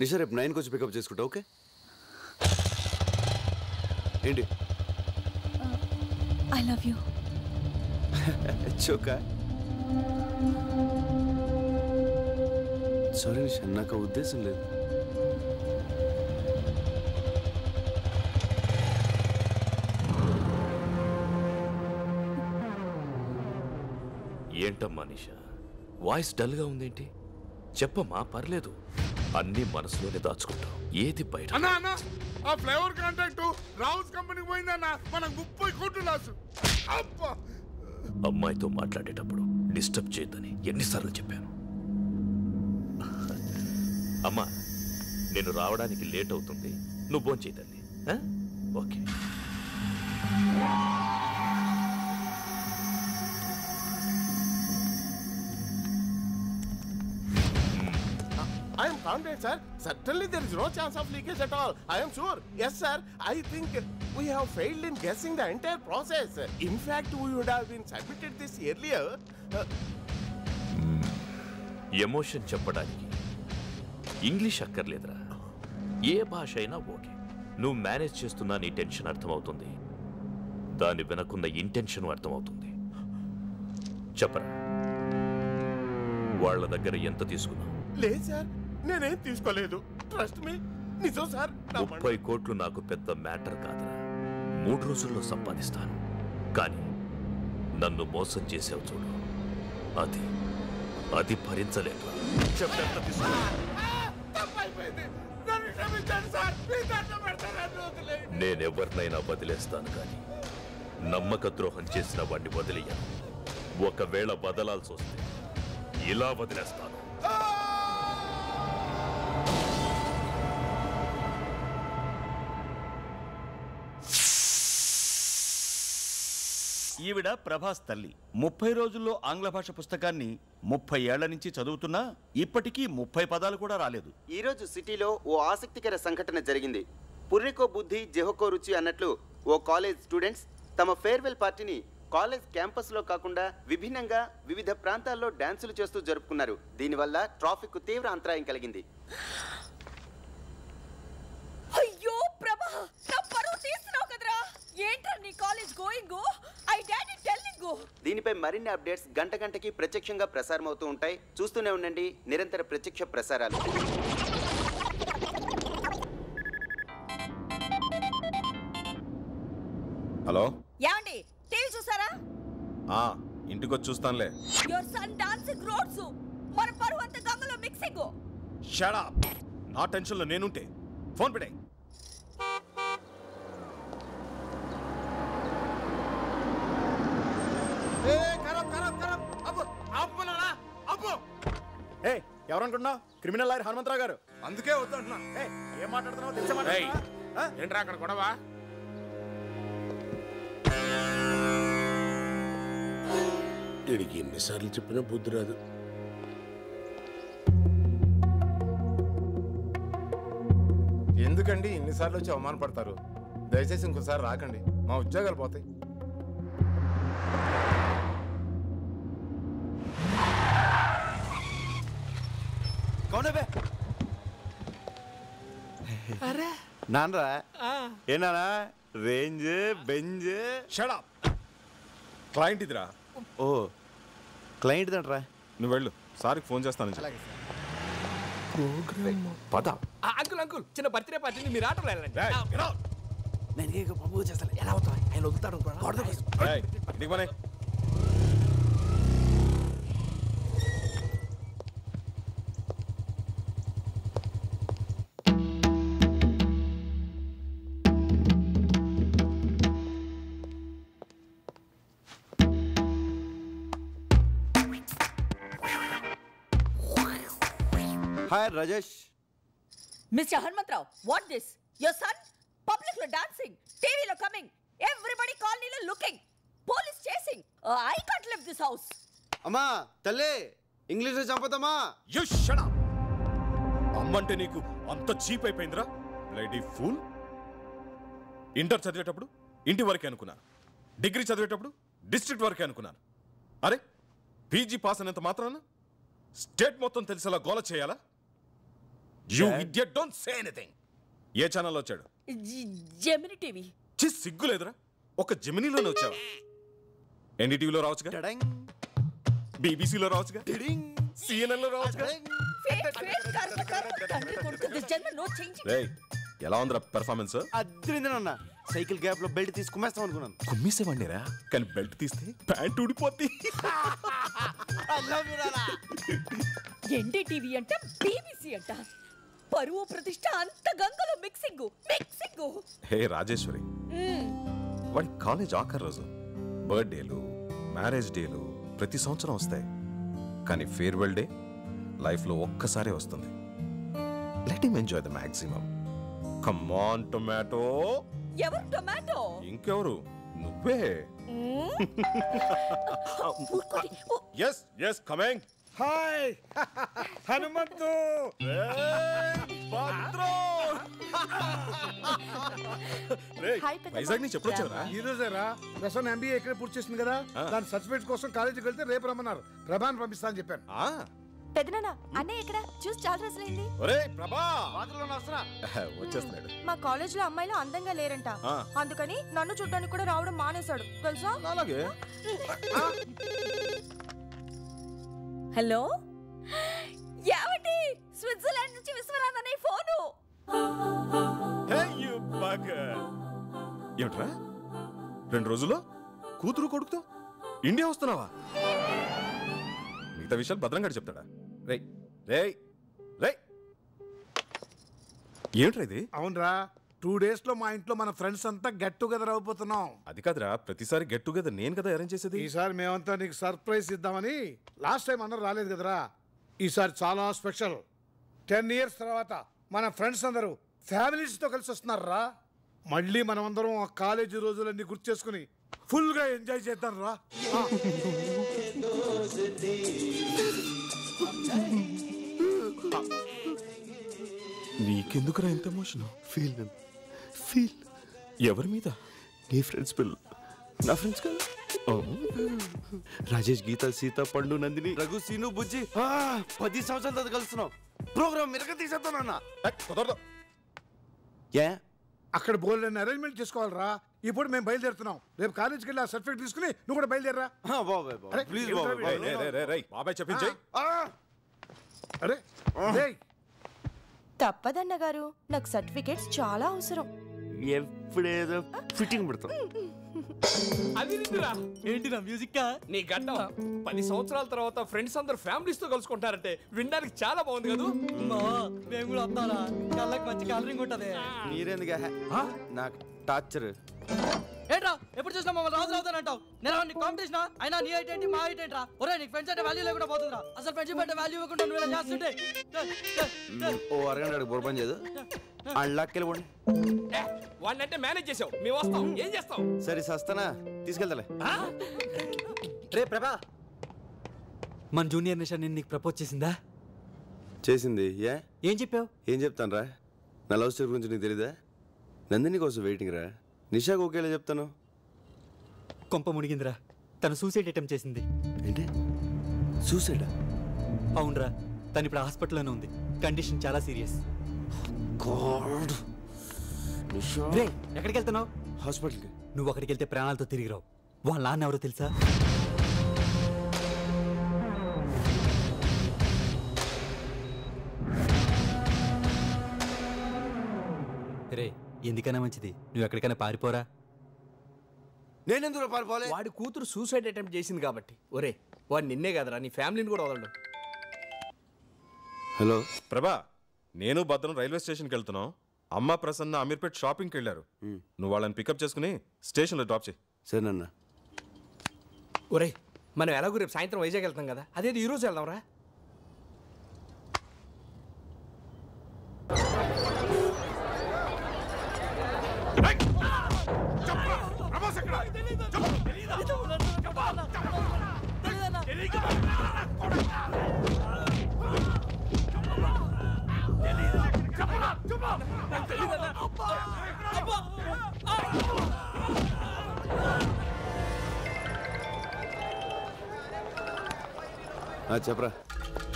నిషా రేపు 9కి వచ్చి పికప్ చేసుకుంటా. ఓకే ఏంటి? I love you. చోకా సారీ నిషా, నాకు ఉద్దేశం లేదు. ఏంటమ్మా నిషా, వాయిస్ డల్గా ఉందేంటి? చెప్పమ్మా, పర్లేదు. అన్ని మనసులోనే దాచుకుంటాం, ఏది బయట. అన్నా ఆ ఫ్లైఓవర్ కాంట్రాక్ట్ రావుస్ కంపెనీకి పోయిందన్నా, మనకు 30 కోట్లు లాసు. అమ్మాయితో మాట్లాడేటప్పుడు డిస్టర్బ్ చేయొద్దని ఎన్నిసార్లు చెప్పాను. అమ్మా, నేను రావడానికి లేట్ అవుతుంది, నువ్వు భోంచేయి తల్లి. Okay. I am confident, sir. Certainly there is no chance of leakage at all. I am sure. Yes, sir. I think we have failed in guessing the entire process. In fact, we would have been submitted this earlier. Emotion చెప్పడానికి English అక్కర్లేదురా, ఏ భాష అయినా okay. నువ్వు manage చేస్తున్నా నీ tension అర్థమవుతుంది, దాని వెనకున్న ఇంటెన్షన్ అర్థమవుతుంది. చెప్పరా, వాళ్ళ దగ్గర ఎంత తీసుకున్నావు? లేదు సార్, నేనేం తీసుకోలేదు. ట్రస్ట్ మీ, నిజం సార్. 30 కోట్లు నాకు పెద్ద మ్యాటర్ కాదురా, 3 రోజుల్లో సంపాదిస్తాను. కానీ నన్ను మోసం చేసావు చూడు, అది భరించలేదు. చెప్పంత నేనెవరినైనా వదిలేస్తాను, కానీ నమ్మక ద్రోహం చేసిన వాడిని వదిలేయను. ఒకవేళ వదలాల్సి వస్తే ఇలా వదిలేస్తాను. ఈవిడ ప్రభాస్ తల్లి. 30 రోజుల్లో ఆంగ్ల భాష పుస్తకాన్ని 30 ఏళ్ల నుంచి చదువుతున్నా ఇప్పటికీ 30 పదాలు కూడా రాలేదు. ఈరోజు సిటీలో ఓ ఆసక్తికర సంఘటన జరిగింది. పుర్రెకో బుద్ధి జెహోకో రుచి అన్నట్లు ఓ కాలేజ్ స్టూడెంట్స్ తమ ఫేర్వెల్ పార్టీని కాలేజ్ క్యాంపస్లో కాకుండా విభిన్నంగా వివిధ ప్రాంతాల్లో డాన్సులు చేస్తూ జరుపుకున్నారు. దీనివల్ల ట్రాఫిక్ తీవ్ర అంతరాయం కలిగింది. అయ్యో ప్రభా, నా పరువు తీస్తున్నావు కదరా. ఏంట్రా నీ college going? I daddy telling. దీనిపై మరిన్ని అప్డేట్స్ గంట గంటకి ప్రత్యక్షంగా ప్రసారం అవుతూ ఉంటాయి. చూస్తూనే ఉండండి నిరంతర ప్రత్యక్ష ప్రసారాలు. హలో, యాండి టీవీ చూసారా? ఇంటికి వచ్చి చూస్తానులే. యువర్ సన్ డాన్సింగ్ రోడ్స్, మన పరువు అంత గంగలో మిక్సింగ్. Shut up. నా టెన్షన్లో నేనుంటే ఫోన్ పెట్టే. ఎవరనుకుంటున్నావు? క్రిమినల్ లాయర్ హనుమంతరావు గారు. అందుకే వద్దంటున్నా. ఏం మాట్లాడుతున్నావు? తెలుసా? ఏంట్రా అక్కడ గొడవ? వీడికి ఎన్నిసార్లు చెప్పినా బుద్ధి రాదు. ఎందుకండి ఇన్నిసార్లు వచ్చి అవమానపడతారు? దయచేసి ఇంకోసారి రాకండి, మా ఉద్యోగాలు పోతాయి. నాన్నరా ఏనా range Benz. Shut up. Client ఇదిరా. ఓ క్లయింట్ దంట్రా. నువ్వు వెళ్ళు, సార్కి ఫోన్ చేస్తాను. పద. అంకుల్ అంకుల్, చిన్న బర్త్డే పార్టీని మీరు ఆటోలో వెళ్ళండి. నేను బాబు చేస్తాను. ఎలా అవుతా ఆయన వదులుతాడు. Hi Rajesh. Mister Hanumantharao, what this? Your son public లో డాన్సింగ్, టీవీలో కమింగ్, ఎవ్రీబడి కాలనీలో looking, police chasing. I can't live this house. అమ్మా తల్లి, ఇంగ్లీష్ లో చంపుతామా? You shut up. అమ్మంటే నీకు అంత చీప్ అయిపోయిందిరా బ్లడీ ఫూల్. ఇంటర్ చదివేటప్పుడు ఇంటి వరకే అనుకున్నాను, డిగ్రీ చదివేటప్పుడు డిస్ట్రిక్ట్ వరకే అనుకున్నాను. అరే పీజీ పాస్ అయినంత మాత్రాన స్టేట్ మొత్తం తెలిసేలా గోల చేయాలా? You idiot don't say anything. ఏ ఛానల్లో వచ్చాడు? Gemini TV. చి సిగ్గులేదురా, ఒక జెమినీలోనే వచ్చావా? ఎన్డీటీవీలో రావచ్చుగా, బీబీసీలో రావచ్చుగా, సిఎన్ఎన్లో రావచ్చుగా. రేయ్, ఎలా ఉందిరా పెర్ఫార్మెన్స్? అద్రిందనన్న సైకిల్ గ్యాప్ లో బెల్ట్ తీసి కుమ్మేస్తాం అనుకున్నాను. కుమ్మేసేవాడినిరా, కానీ బెల్ట్ తీస్తే ప్యాంట్ ఊడిపోద్ది. ఎన్డీటీవీ అంట, బీబీసీ అంట, పరువు ప్రతిష్ట అంత గంగలో మిక్సింగ్. హే రాజేశ్వరి, వాడి కాలేజ్ ఆఖరి రోజు, బర్త్డేలు, మ్యారేజ్ డేలు ప్రతి సంవత్సరం వస్తాయి, కానీ ఫేర్వెల్ డే లైఫ్లో ఒక్కసారే వస్తుంది. Let him enjoy the maximum. Come on tomato. ఎవరు టొమాటో? ఇంకెవరు, నువ్వే. Yes yes coming. Hi Hanumanthu. Vizag నుంచి ఎప్పుడు వచ్చారా? ఈ రోజేరా. ప్రసన్న ఎంబీఏ ఇక్కడే పూర్తి చేసింది కదా, దాని సర్టిఫికేట్ కోసం కాలేజీకి వెళ్తే రేపు రమ్మన్నారు. ప్రభాని పంపిస్తా అని చెప్పాను. పెదనాన్న అన్నయ్య ఇక్కడ చూసి చాలా రోజులైంది. ఒరేయ్ ప్రభా, వచ్చేస్తున్నాడు. మా కాలేజ్ లో అమ్మాయిలు అందంగా లేరంట, అందుకని నన్ను చూడడానికి కూడా రావడం మానేశాడు తెలుసా. అలాగే. హలో, యావటి స్విట్జర్లాండ్ నుంచి విశ్వనాథ్ అనే ఫోను. ఏమిట్రా, 2 రోజుల్లో కూతురు కొడుకుతో ఇండియా వస్తున్నావా? మిగతా విషయాలు భద్రంగా చెప్తాడా? రేయ్ రేయ్ రేయ్, ఏమిట్రా ఇది? అవునరా, 2 days లో మా ఇంట్లో మన ఫ్రెండ్స్ అంతా గెట్ టుగెదర్ అయిపోతున్నాం. అది కాదురా, ప్రతిసారి గెట్ టుగెదర్ నేను కదా అరేంజ్ చేసేది. ఈసారి మేమంతా నీకు సర్ప్రైజ్ ఇద్దామని. లాస్ట్ టైం అందరూ రాలేదు కదరా, ఈసారి చాలా స్పెషల్. 10 years తర్వాత మన ఫ్రెండ్స్ అందరూ ఫ్యామిలీస్తో కలిసి వస్తున్నారా. మళ్ళీ మనమందరం ఆ కాలేజీ రోజులన్నీ గుర్తు చేసుకుని ఫుల్గా ఎంజాయ్ చేద్దాం రా. నీకెందుకురా ఎంత ఎమోషన్? ఫీల్ ఎవరి మీద? నీ ఫ్రెండ్స్ పిల్లలు. నా ఫ్రెండ్స్ కదా, రాజేష్, గీత, సీత, పండు, నందిని, రఘు, సీను, బుజ్జి. 10 సంవత్సరాల తర్వాత కలుస్తున్నాం. ప్రోగ్రామ్ మిరగ తీసేస్తానన్నా. ఏ అక్కడ బోల్డ్ అరేంజ్మెంట్ చేసుకోవాలరా. ఇప్పుడు మేము బయలుదేరుతున్నాం. రేపు కాలేజ్కి వెళ్ళి ఆ సర్టిఫికేట్ తీసుకుని నువ్వు కూడా బయలుదేరరా. ప్లీజ్ బాబాయ్ చెప్పించే. అరే తప్పదన్న గారు, నాకు సర్టిఫికేట్స్ చాలా అవసరం. ఎప్పుడేదో ఫిట్టింగ్ పెడతాం. అది నిండురా. ఏంటి నా మ్యూజిక్? నీ గడ్డం 10 సంవత్సరాల తర్వాత ఫ్రెండ్స్ అందరు ఫ్యామిలీస్ తో కలుసుకుంటారంటే వినడానికి చాలా బాగుంది కదా. మేము కూడా వస్తారా? కళ్ళకి మంచి కలరింగ్ ఉంటది. మీరెందుగా నాకు టార్చర్? ఏంట్రా ఎప్పుడు చూసినా మమ్మల్ని రాజు అవుతానంటావు? నేను నీ కాంపిటీషన్ అయినా నీ ఐట్ ఏంటి మా ఐట్ ఏంట్రా? ఒరే నీకు ఫ్రెండ్స్ అంటే వాల్యూ లేకుండా పోతుందిరా. అసలు ఫ్రెండ్షిప్ అంటే వాల్యూ ఇవ్వకుండా నువ్వు ఇలా చేస్తుంటే ఓ అరగంట బుర్రపని చేయదు. అళ్ళకెళ్ళిపోండి. వాడినంటే మేనేజ్ చేసావు, మేము వస్తాం. ఏం చేస్తావు? సరే సస్తానా, తీసుకెళ్తాలే. రే ప్రభా, మన జూనియర్ నిషా నేను నీకు ప్రపోజ్ చేసిందా? చేసింది. ఏం చెప్పావు? ఏం చెప్తాను రా, నా లవ్ స్టోరీ గురించి నీకు తెలీదా? నందిని కోసం వెయిటింగ్ రా. నిషాకు ఒకేలా చెప్తాను. కొంప మునిగిందిరా, తను సూసైడ్ అటెంప్ట్ చేసింది. ఏంటి సూసైడా? అవునరా, తను ఇప్పుడు హాస్పిటల్లోనే ఉంది. కండిషన్ చాలా సీరియస్. రే ఎక్కడికి వెళ్తున్నావు? హాస్పిటల్కి. నువ్వు అక్కడికి వెళ్తే ప్రాణాలతో తిరిగి రావు. వాళ్ళ నాన్న ఎవరో తెలుసా? రే ఎందుకైనా మంచిది నువ్వు ఎక్కడికైనా పారిపోరా. నేనెందుకు పారిపోలే? వాడి కూతురు సూసైడ్ అటెంప్ట్ చేసింది కాబట్టి. ఒరే వాడు నిన్నే కదరా, నీ ఫ్యామిలీని కూడా వదలడు. హలో ప్రభా, నేను భద్రం రైల్వే స్టేషన్కి వెళ్తున్నాం. అమ్మ ప్రసన్న అమీర్పేట్ షాపింగ్కి వెళ్ళారు. నువ్వు వాళ్ళని పికప్ చేసుకుని స్టేషన్లో డ్రాప్ చేయి. సరేనన్న. ఒరే మనం ఎలాగో రేపు సాయంత్రం వైజాగ్ వెళ్తాం కదా, అదేది ఈరోజు వెళ్దాం రా. చెప్పరా.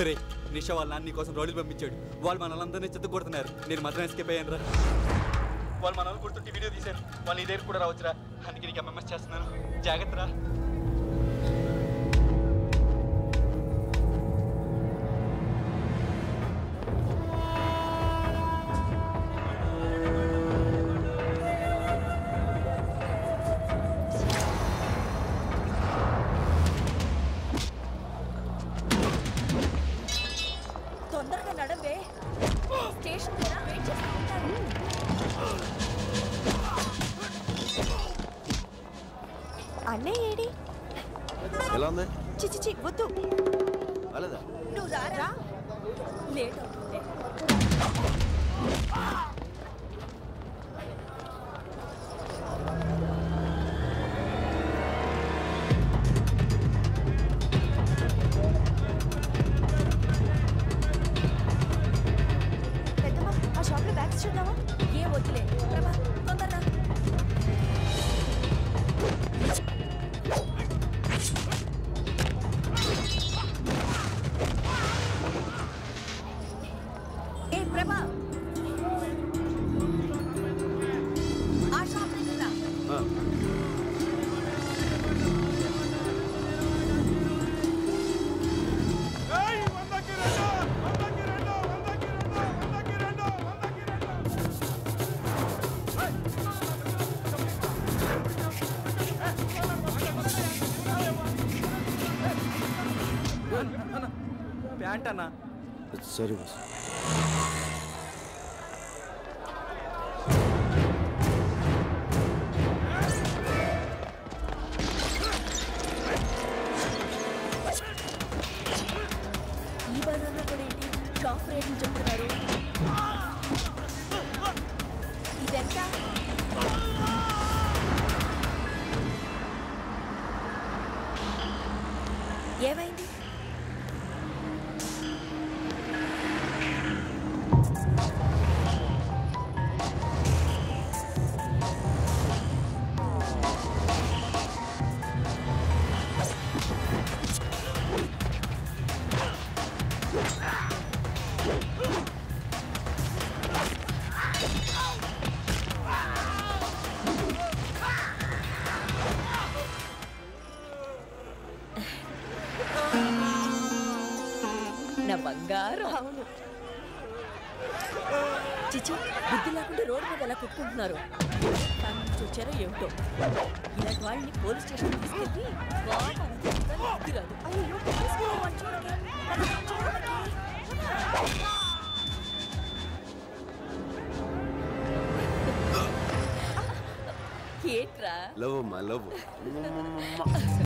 రే నిషా వాళ్ళ నాన్న నీ కోసం రౌడీలు పంపించాడు. వాళ్ళు మనల్ని చెత్త కొడుతున్నారు. నేను మాత్రం ఎస్కేప్ అయ్యాను రా. వాళ్ళు మనల్ని కొడుతుంటే వీడియో తీశారు. వాళ్ళు నీ దగ్గర కూడా రావచ్చురా. అందుకే నీకు ఎంఎంఎస్ చేస్తున్నాను. జాగ్రత్త రా. తొందరగా నడవే. స్టేషన్ దగ్గర వెయిట్ చేస్తూ ఉంటారు. అన్నయ్య ఏడి? ఎలా ఉంది? చిచి వద్దు. అలాదా? నువ్వు రారా. లేట్ అవుతుంది. పెద్దమ్మ ఆ షాప్లో బ్యాగ్స్ చూద్దామా? ఏ వద్దులే. ప్రభా తొందరగా. ఏ ప్రభా ఆ షాప్ దగ్గర రా. ప్యాంట్ అన్నా. సరే బాస్. ఈ బనానా కూడా ఏంటి షాప్ రేట్లు చెప్తున్నారు. ఇదెంత? ఏమైంది? నా బంగారం. అవును. చిచి బుద్ధి లేకుండా రోడ్డు మీద ఎలా కొట్టుకుంటున్నారు. ఫ్యామిలీ నుంచి వచ్చారో ఏమిటో. ఇలాంటి వాళ్ళని పోలీస్ స్టేషన్ తీసుకెళ్ళి బుద్ధి రాదు. అయ్యో వాళ్ళు చూడకే. ఏంట్రా? లవ్ అమ్మా లవ్.